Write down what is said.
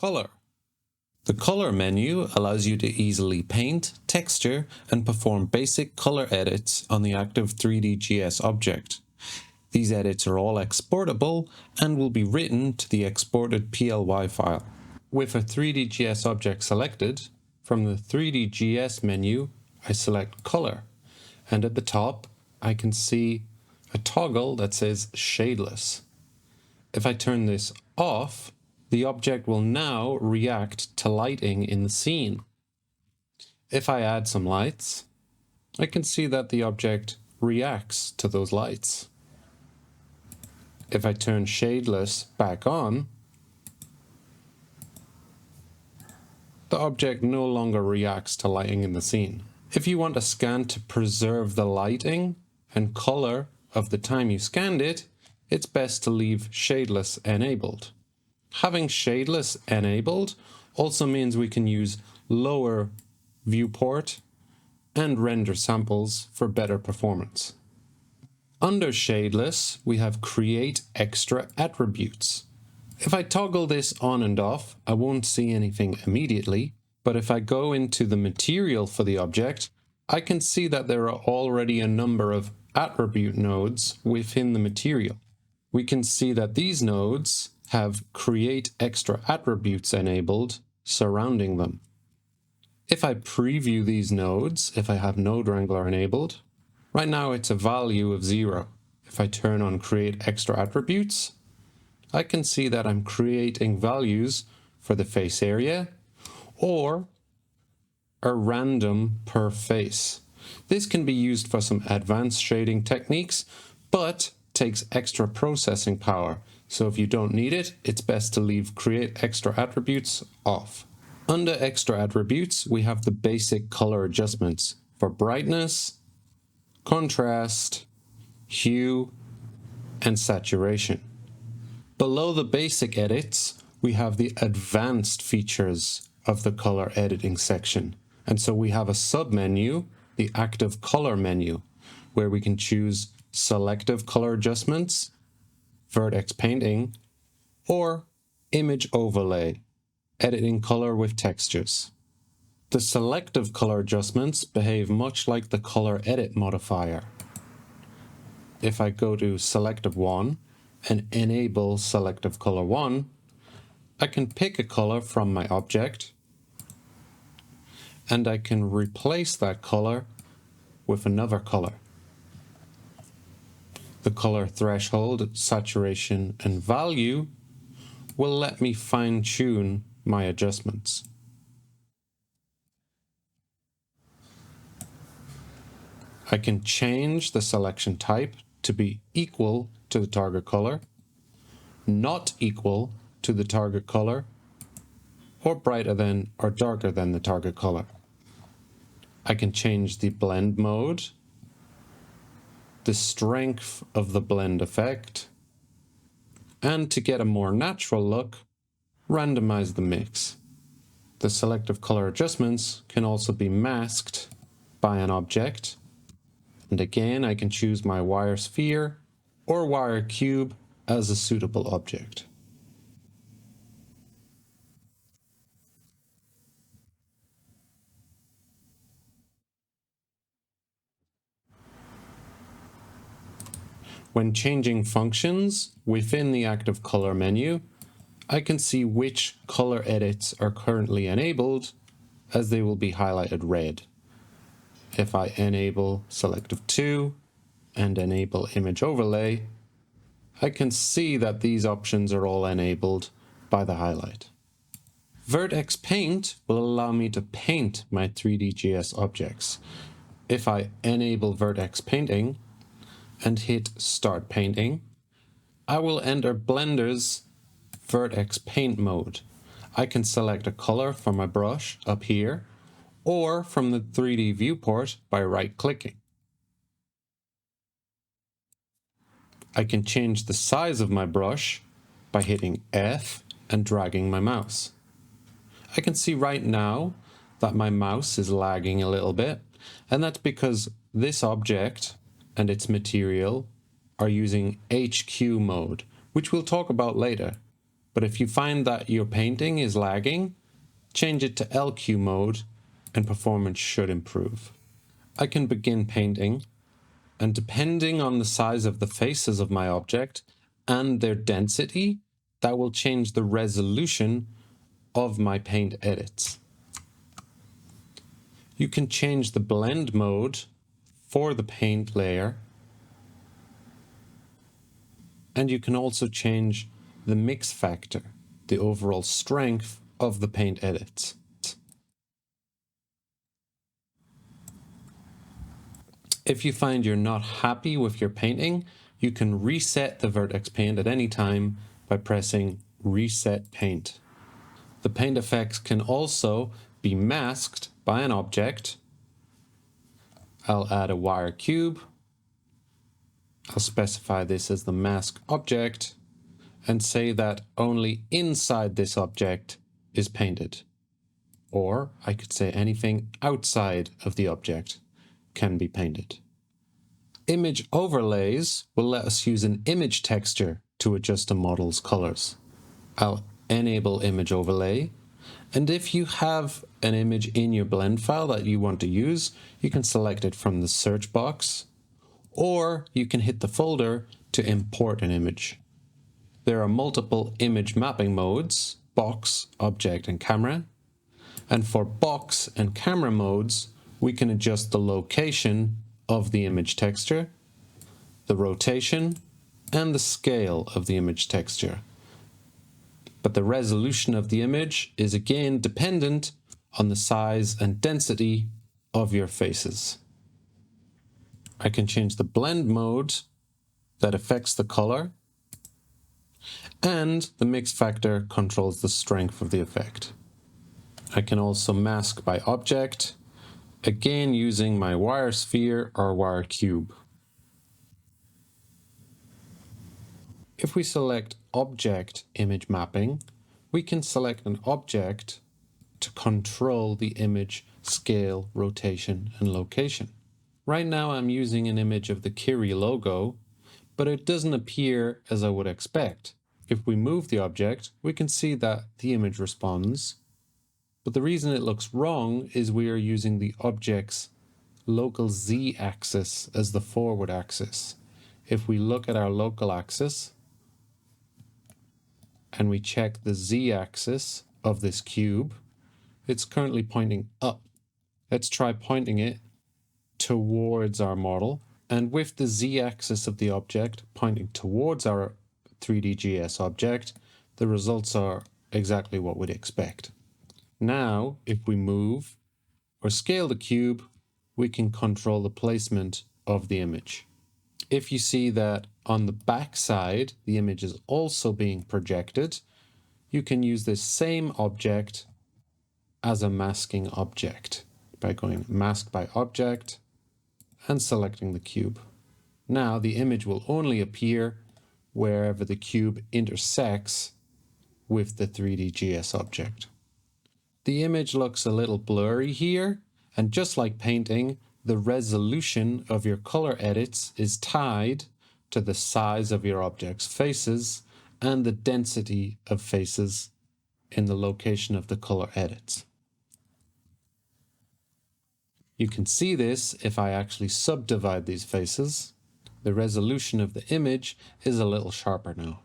Color. The Color menu allows you to easily paint, texture, and perform basic color edits on the active 3D.js object. These edits are all exportable and will be written to the exported PLY file. With a 3D.js object selected, from the 3D.js menu, I select Color, and at the top, I can see a toggle that says Shadeless. If I turn this off, the object will now react to lighting in the scene. If I add some lights, I can see that the object reacts to those lights. If I turn shadeless back on, the object no longer reacts to lighting in the scene. If you want a scan to preserve the lighting and color of the time you scanned it, it's best to leave shadeless enabled. Having shadeless enabled also means we can use lower viewport and render samples for better performance. Under shadeless, we have create extra attributes. If I toggle this on and off, I won't see anything immediately, but if I go into the material for the object, I can see that there are already a number of attribute nodes within the material. We can see that these nodes have create extra attributes enabled surrounding them. If I preview these nodes, if I have node wrangler enabled, right now it's a value of 0. If I turn on create extra attributes, I can see that I'm creating values for the face area or a random per face. This can be used for some advanced shading techniques, but takes extra processing power. So if you don't need it, it's best to leave create extra attributes off. Under extra attributes, we have the basic color adjustments for brightness, contrast, hue, and saturation. Below the basic edits, we have the advanced features of the color editing section. And so we have a submenu, the active color menu, where we can choose selective color adjustments, vertex painting, or image overlay, editing color with textures. The selective color adjustments behave much like the color edit modifier. If I go to selective 1 and enable selective color 1, I can pick a color from my object, and I can replace that color with another color. The color threshold, saturation, and value will let me fine-tune my adjustments. I can change the selection type to be equal to the target color, not equal to the target color, or brighter than or darker than the target color. I can change the blend mode, the strength of the blend effect, and to get a more natural look, randomize the mix. The selective color adjustments can also be masked by an object, and again I can choose my wire sphere or wire cube as a suitable object. When changing functions within the active color menu, I can see which color edits are currently enabled, as they will be highlighted red. If I enable selective 2 and enable image overlay, I can see that these options are all enabled by the highlight. Vertex paint will allow me to paint my 3D.js objects. If I enable vertex painting and hit start painting, I will enter Blender's vertex paint mode. I can select a color from my brush up here or from the 3D viewport by right-clicking. I can change the size of my brush by hitting F and dragging my mouse. I can see right now that my mouse is lagging a little bit, and that's because this object and its material are using HQ mode, which we'll talk about later. But if you find that your painting is lagging, change it to LQ mode and performance should improve. I can begin painting, and depending on the size of the faces of my object and their density, that will change the resolution of my paint edits. You can change the blend mode for the paint layer, and you can also change the mix factor, the overall strength of the paint edits. If you find you're not happy with your painting, you can reset the vertex paint at any time by pressing Reset Paint. The paint effects can also be masked by an object. I'll add a wire cube. I'll specify this as the mask object and say that only inside this object is painted. Or I could say anything outside of the object can be painted. Image overlays will let us use an image texture to adjust a model's colors. I'll enable image overlay, and if you have an image in your blend file that you want to use, you can select it from the search box, or you can hit the folder to import an image. There are multiple image mapping modes: box, object, and camera. And for box and camera modes, we can adjust the location of the image texture, the rotation, and the scale of the image texture. But the resolution of the image is again dependent on the size and density of your faces. I can change the blend mode that affects the color, and the mix factor controls the strength of the effect. I can also mask by object, again using my wire sphere or wire cube. If we select Object Image Mapping, we can select an object to control the image scale, rotation, and location. Right now I'm using an image of the KIRI logo, but it doesn't appear as I would expect. If we move the object, we can see that the image responds, but the reason it looks wrong is we are using the object's local z-axis as the forward axis. If we look at our local axis and we check the z-axis of this cube, it's currently pointing up. Let's try pointing it towards our model, and with the z-axis of the object pointing towards our 3D.js object, the results are exactly what we'd expect. Now, if we move or scale the cube, we can control the placement of the image. If you see that on the back side, the image is also being projected, you can use this same object as a masking object by going Mask by Object and selecting the cube. Now the image will only appear wherever the cube intersects with the 3D.js object. The image looks a little blurry here, and just like painting, the resolution of your color edits is tied to the size of your object's faces and the density of faces in the location of the color edits. You can see this if I actually subdivide these faces. The resolution of the image is a little sharper now.